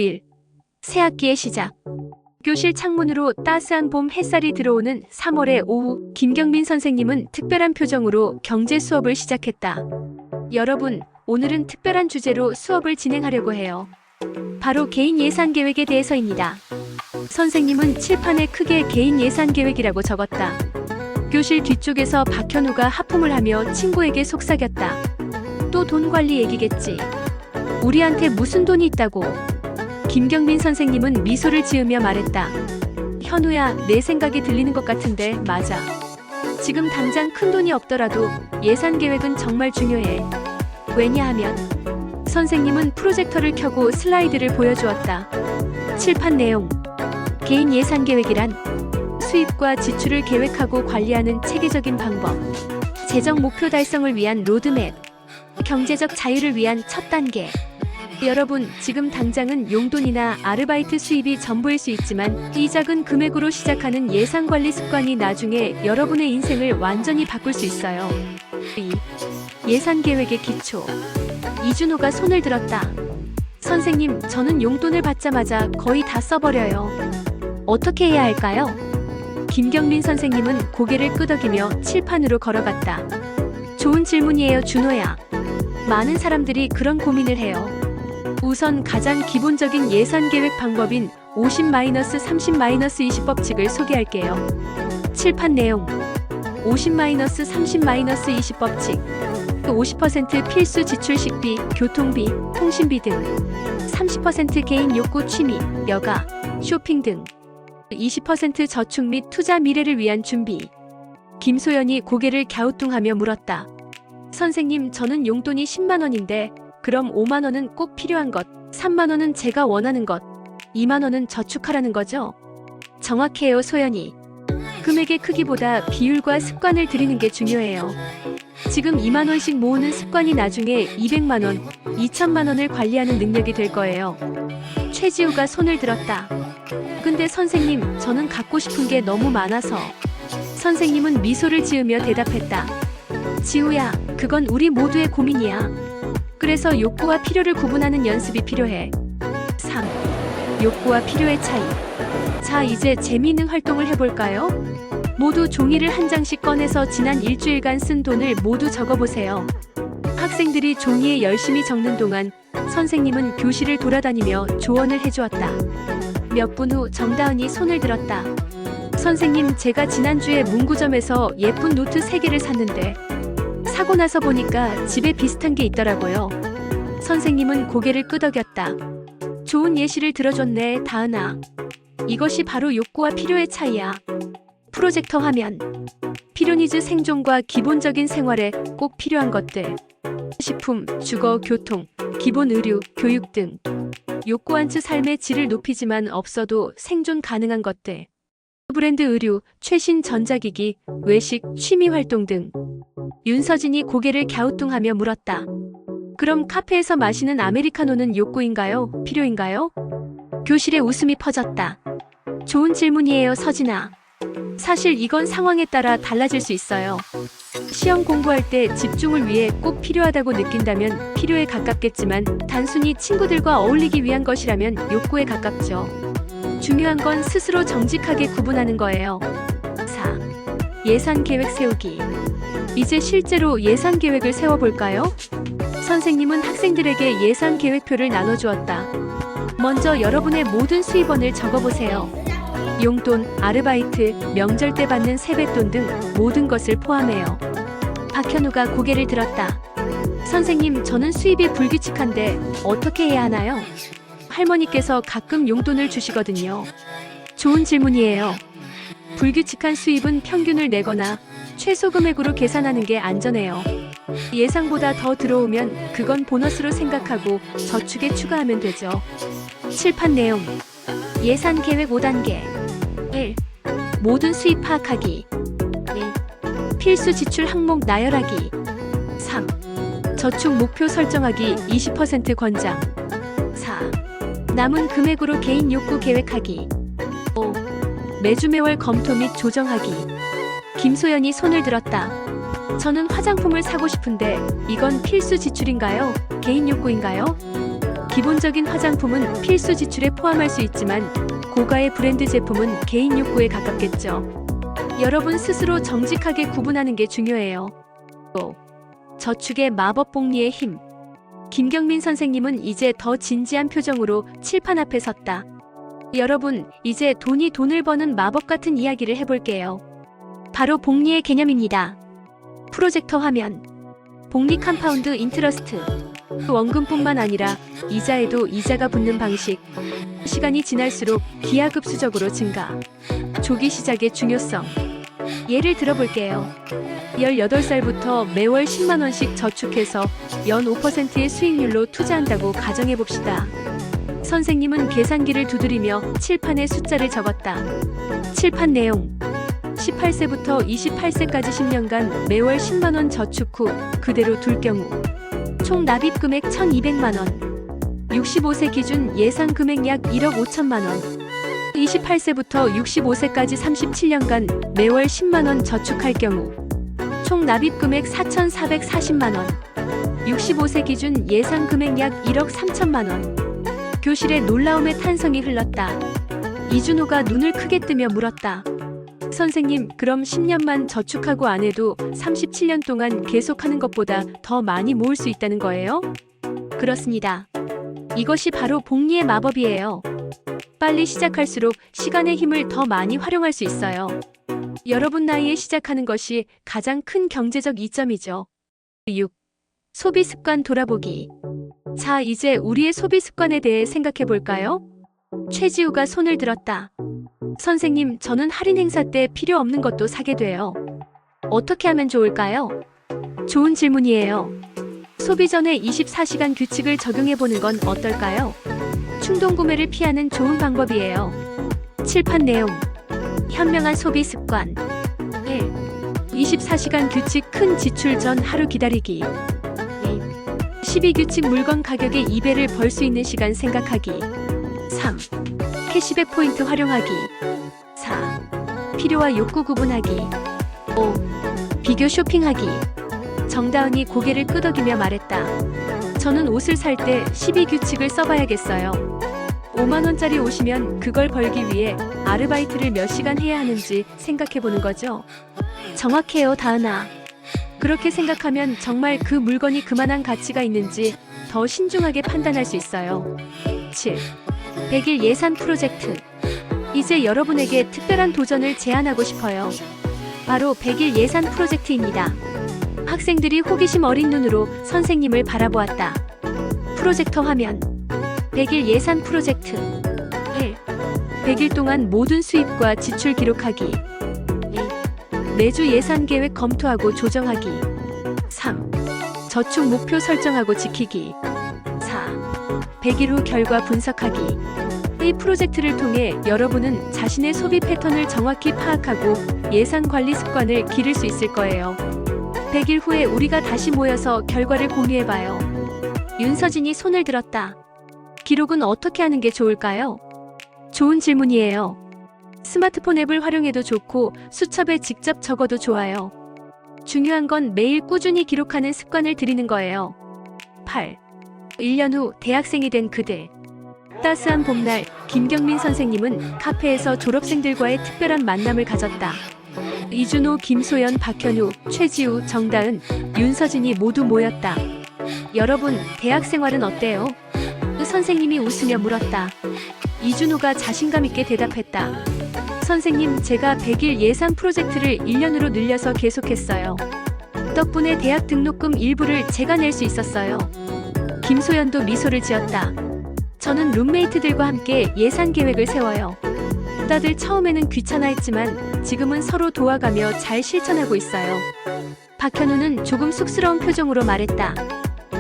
1. 새학기의 시작. 교실 창문으로 따스한 봄 햇살이 들어오는 3월의 오후, 김경민 선생님은 특별한 표정으로 경제 수업을 시작했다. 여러분, 오늘은 특별한 주제로 수업을 진행하려고 해요. 바로 개인 예산 계획에 대해서입니다. 선생님은 칠판에 크게 개인 예산 계획이라고 적었다. 교실 뒤쪽에서 박현우가 하품을 하며 친구에게 속삭였다. 또 돈 관리 얘기겠지. 우리한테 무슨 돈이 있다고. 김경민 선생님은 미소를 지으며 말했다. 현우야, 내 생각이 들리는 것 같은데 맞아. 지금 당장 큰 돈이 없더라도 예산 계획은 정말 중요해. 왜냐하면 선생님은 프로젝터를 켜고 슬라이드를 보여주었다. 칠판 내용. 개인 예산 계획이란 수입과 지출을 계획하고 관리하는 체계적인 방법. 재정 목표 달성을 위한 로드맵. 경제적 자유를 위한 첫 단계. 여러분, 지금 당장은 용돈이나 아르바이트 수입이 전부일 수 있지만 이 작은 금액으로 시작하는 예산 관리 습관이 나중에 여러분의 인생을 완전히 바꿀 수 있어요. 2. 예산 계획의 기초. 이준호가 손을 들었다. 선생님, 저는 용돈을 받자마자 거의 다 써버려요. 어떻게 해야 할까요? 김경민 선생님은 고개를 끄덕이며 칠판으로 걸어갔다. 좋은 질문이에요, 준호야. 많은 사람들이 그런 고민을 해요. 우선 가장 기본적인 예산 계획 방법인 50-30-20 법칙을 소개할게요. 칠판 내용. 50-30-20 법칙. 50% 필수 지출 식비, 교통비, 통신비 등. 30% 개인 욕구, 취미, 여가, 쇼핑 등. 20% 저축 및 투자, 미래를 위한 준비. 김소연이 고개를 갸우뚱하며 물었다. 선생님, 저는 용돈이 10만 원인데 그럼 5만 원은 꼭 필요한 것, 3만 원은 제가 원하는 것, 2만 원은 저축하라는 거죠? 정확해요, 소연이. 금액의 크기보다 비율과 습관을 들이는 게 중요해요. 지금 2만 원씩 모으는 습관이 나중에 200만 원, 2천만 원을 관리하는 능력이 될 거예요. 최지우가 손을 들었다. 근데 선생님, 저는 갖고 싶은 게 너무 많아서. 선생님은 미소를 지으며 대답했다. 지우야, 그건 우리 모두의 고민이야. 그래서 욕구와 필요를 구분하는 연습이 필요해. 3. 욕구와 필요의 차이. 자, 이제 재미있는 활동을 해볼까요? 모두 종이를 한 장씩 꺼내서 지난 일주일간 쓴 돈을 모두 적어보세요. 학생들이 종이에 열심히 적는 동안 선생님은 교실을 돌아다니며 조언을 해주었다. 몇 분 후 정다은이 손을 들었다. 선생님, 제가 지난주에 문구점에서 예쁜 노트 3개를 샀는데 사고 나서 보니까 집에 비슷한 게 있더라고요. 선생님은 고개를 끄덕였다. 좋은 예시를 들어줬네, 다은아. 이것이 바로 욕구와 필요의 차이야. 프로젝터 화면. 필요니즈 생존과 기본적인 생활에 꼭 필요한 것들. 식품, 주거, 교통, 기본 의료, 교육 등. 욕구안츠 삶의 질을 높이지만 없어도 생존 가능한 것들. 브랜드 의류, 최신 전자기기, 외식, 취미활동 등. 윤서진이 고개를 갸우뚱하며 물었다. 그럼 카페에서 마시는 아메리카노는 욕구인가요? 필요인가요? 교실에 웃음이 퍼졌다. 좋은 질문이에요, 서진아. 사실 이건 상황에 따라 달라질 수 있어요. 시험 공부할 때 집중을 위해 꼭 필요하다고 느낀다면 필요에 가깝겠지만 단순히 친구들과 어울리기 위한 것이라면 욕구에 가깝죠. 중요한 건 스스로 정직하게 구분하는 거예요. 4. 예산 계획 세우기. 이제 실제로 예산 계획을 세워볼까요? 선생님은 학생들에게 예산 계획표를 나눠주었다. 먼저 여러분의 모든 수입원을 적어보세요. 용돈, 아르바이트, 명절 때 받는 세뱃돈 등 모든 것을 포함해요. 박현우가 고개를 들었다. 선생님, 저는 수입이 불규칙한데 어떻게 해야 하나요? 할머니께서 가끔 용돈을 주시거든요. 좋은 질문이에요. 불규칙한 수입은 평균을 내거나 최소 금액으로 계산하는 게 안전해요. 예상보다 더 들어오면 그건 보너스로 생각하고 저축에 추가하면 되죠. 칠판 내용. 예산 계획 5단계. 1. 모든 수입 파악하기. 2. 필수 지출 항목 나열하기. 3. 저축 목표 설정하기 20% 권장. 4. 남은 금액으로 개인 욕구 계획하기. 5. 매주 매월 검토 및 조정하기. 김소연이 손을 들었다. 저는 화장품을 사고 싶은데 이건 필수 지출인가요? 개인 욕구인가요? 기본적인 화장품은 필수 지출에 포함할 수 있지만 고가의 브랜드 제품은 개인 욕구에 가깝겠죠. 여러분 스스로 정직하게 구분하는 게 중요해요. 또 저축의 마법 복리의 힘. 김경민 선생님은 이제 더 진지한 표정으로 칠판 앞에 섰다. 여러분, 이제 돈이 돈을 버는 마법 같은 이야기를 해볼게요. 바로 복리의 개념입니다. 프로젝터 화면. 복리 컴파운드 인트러스트. 원금뿐만 아니라 이자에도 이자가 붙는 방식. 시간이 지날수록 기하급수적으로 증가. 조기 시작의 중요성. 예를 들어볼게요. 18살부터 매월 10만원씩 저축해서 연 5%의 수익률로 투자한다고 가정해봅시다. 선생님은 계산기를 두드리며 칠판에 숫자를 적었다. 칠판 내용. 18세부터 28세까지 10년간 매월 10만원 저축 후 그대로 둘 경우 총 납입 금액 1,200만원. 65세 기준 예상 금액 약 1억 5천만원. 28세부터 65세까지 37년간 매월 10만원 저축할 경우 총 납입 금액 4,440만원. 65세 기준 예상 금액 약 1억 3천만원. 교실에 놀라움의 탄성이 흘렀다. 이준호가 눈을 크게 뜨며 물었다. 선생님, 그럼 10년만 저축하고 안 해도 37년 동안 계속하는 것보다 더 많이 모을 수 있다는 거예요? 그렇습니다. 이것이 바로 복리의 마법이에요. 빨리 시작할수록 시간의 힘을 더 많이 활용할 수 있어요. 여러분 나이에 시작하는 것이 가장 큰 경제적 이점이죠. 6. 소비 습관 돌아보기. 자, 이제 우리의 소비 습관에 대해 생각해 볼까요? 최지우가 손을 들었다. 선생님, 저는 할인 행사 때 필요 없는 것도 사게 돼요. 어떻게 하면 좋을까요? 좋은 질문이에요. 소비 전에 24시간 규칙을 적용해 보는 건 어떨까요? 충동 구매를 피하는 좋은 방법이에요. 칠판 내용. 현명한 소비 습관. 1. 24시간 규칙 큰 지출 전 하루 기다리기. 2. 12규칙 물건 가격의 2배를 벌 수 있는 시간 생각하기. 3. 캐시백 포인트 활용하기. 4. 필요와 욕구 구분하기. 5. 비교 쇼핑하기. 정다은이 고개를 끄덕이며 말했다. 저는 옷을 살 때 12규칙을 써봐야겠어요. 5만원짜리 옷이면 그걸 벌기 위해 아르바이트를 몇 시간 해야 하는지 생각해보는 거죠. 정확해요, 다은아. 그렇게 생각하면 정말 그 물건이 그만한 가치가 있는지 더 신중하게 판단할 수 있어요. 7. 100일 예산 프로젝트. 이제 여러분에게 특별한 도전을 제안하고 싶어요. 바로 100일 예산 프로젝트입니다. 학생들이 호기심 어린 눈으로 선생님을 바라보았다. 프로젝터 화면. 100일 예산 프로젝트. 1. 100일 동안 모든 수입과 지출 기록하기. 2. 매주 예산 계획 검토하고 조정하기. 3. 저축 목표 설정하고 지키기. 4. 100일 후 결과 분석하기. 이 프로젝트를 통해 여러분은 자신의 소비 패턴을 정확히 파악하고 예산 관리 습관을 기를 수 있을 거예요. 100일 후에 우리가 다시 모여서 결과를 공유해봐요. 윤서진이 손을 들었다. 기록은 어떻게 하는 게 좋을까요? 좋은 질문이에요. 스마트폰 앱을 활용해도 좋고 수첩에 직접 적어도 좋아요. 중요한 건 매일 꾸준히 기록하는 습관을 들이는 거예요. 8. 1년 후 대학생이 된 그대. 따스한 봄날, 김경민 선생님은 카페에서 졸업생들과의 특별한 만남을 가졌다. 이준호, 김소연, 박현우, 최지우, 정다은, 윤서진이 모두 모였다. 여러분, 대학 생활은 어때요? 선생님이 웃으며 물었다. 이준호가 자신감 있게 대답했다. 선생님, 제가 100일 예산 프로젝트를 1년으로 늘려서 계속했어요. 덕분에 대학 등록금 일부를 제가 낼 수 있었어요. 김소연도 미소를 지었다. 저는 룸메이트들과 함께 예산 계획을 세워요. 다들 처음에는 귀찮아했지만 지금은 서로 도와가며 잘 실천하고 있어요. 박현우는 조금 쑥스러운 표정으로 말했다.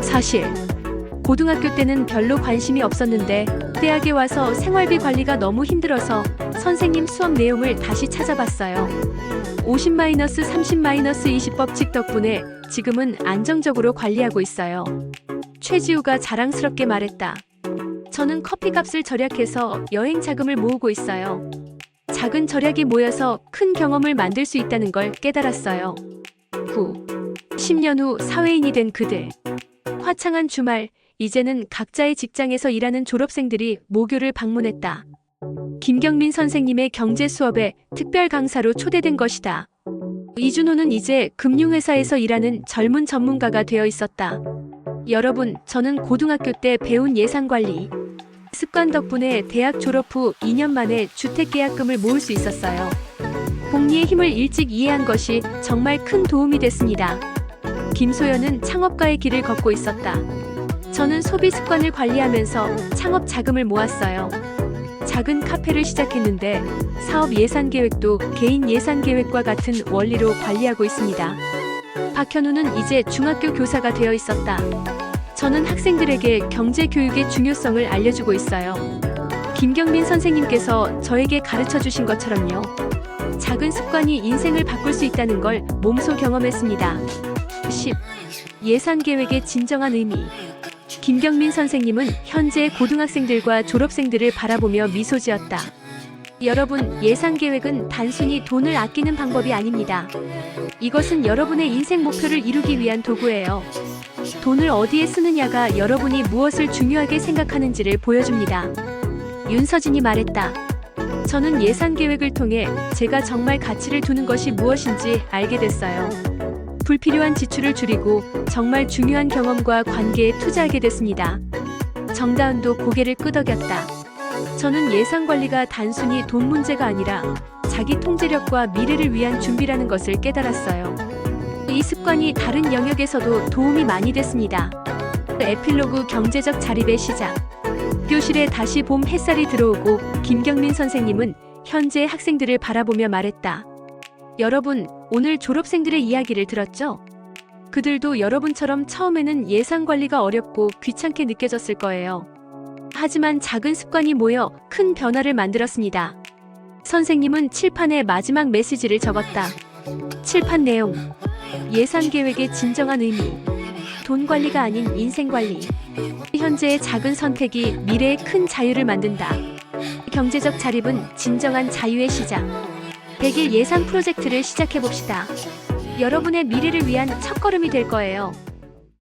사실 고등학교 때는 별로 관심이 없었는데 대학에 와서 생활비 관리가 너무 힘들어서 선생님 수업 내용을 다시 찾아봤어요. 50-30-20 법칙 덕분에 지금은 안정적으로 관리하고 있어요. 최지우가 자랑스럽게 말했다. 저는 커피값을 절약해서 여행 자금을 모으고 있어요. 작은 절약이 모여서 큰 경험을 만들 수 있다는 걸 깨달았어요. 9. 10년 후 사회인이 된 그들. 화창한 주말, 이제는 각자의 직장에서 일하는 졸업생들이 모교를 방문했다. 김경민 선생님의 경제 수업에 특별 강사로 초대된 것이다. 이준호는 이제 금융회사에서 일하는 젊은 전문가가 되어 있었다. 여러분, 저는 고등학교 때 배운 예산관리 습관 덕분에 대학 졸업 후 2년 만에 주택계약금을 모을 수 있었어요. 복리의 힘을 일찍 이해한 것이 정말 큰 도움이 됐습니다. 김소연은 창업가의 길을 걷고 있었다. 저는 소비 습관을 관리하면서 창업 자금을 모았어요. 작은 카페를 시작했는데 사업 예산 계획도 개인 예산 계획과 같은 원리로 관리하고 있습니다. 박현우는 이제 중학교 교사가 되어 있었다. 저는 학생들에게 경제 교육의 중요성을 알려주고 있어요. 김경민 선생님께서 저에게 가르쳐 주신 것처럼요. 작은 습관이 인생을 바꿀 수 있다는 걸 몸소 경험했습니다. 10. 예산 계획의 진정한 의미. 김경민 선생님은 현재 고등학생들과 졸업생들을 바라보며 미소 지었다. 여러분, 예산 계획은 단순히 돈을 아끼는 방법이 아닙니다. 이것은 여러분의 인생 목표를 이루기 위한 도구예요. 돈을 어디에 쓰느냐가 여러분이 무엇을 중요하게 생각하는지를 보여줍니다. 윤서진이 말했다. 저는 예산 계획을 통해 제가 정말 가치를 두는 것이 무엇인지 알게 됐어요. 불필요한 지출을 줄이고 정말 중요한 경험과 관계에 투자하게 됐습니다. 정다은도 고개를 끄덕였다. 저는 예산 관리가 단순히 돈 문제가 아니라 자기 통제력과 미래를 위한 준비라는 것을 깨달았어요. 이 습관이 다른 영역에서도 도움이 많이 됐습니다. 에필로그 경제적 자립의 시작. 교실에 다시 봄 햇살이 들어오고 김경민 선생님은 현재 학생들을 바라보며 말했다. 여러분, 오늘 졸업생들의 이야기를 들었죠? 그들도 여러분처럼 처음에는 예산 관리가 어렵고 귀찮게 느껴졌을 거예요. 하지만 작은 습관이 모여 큰 변화를 만들었습니다. 선생님은 칠판에 마지막 메시지를 적었다. 칠판 내용. 예산 계획의 진정한 의미. 돈 관리가 아닌 인생 관리. 현재의 작은 선택이 미래의 큰 자유를 만든다. 경제적 자립은 진정한 자유의 시작. 100일 예산 프로젝트를 시작해봅시다. 여러분의 미래를 위한 첫걸음이 될 거예요.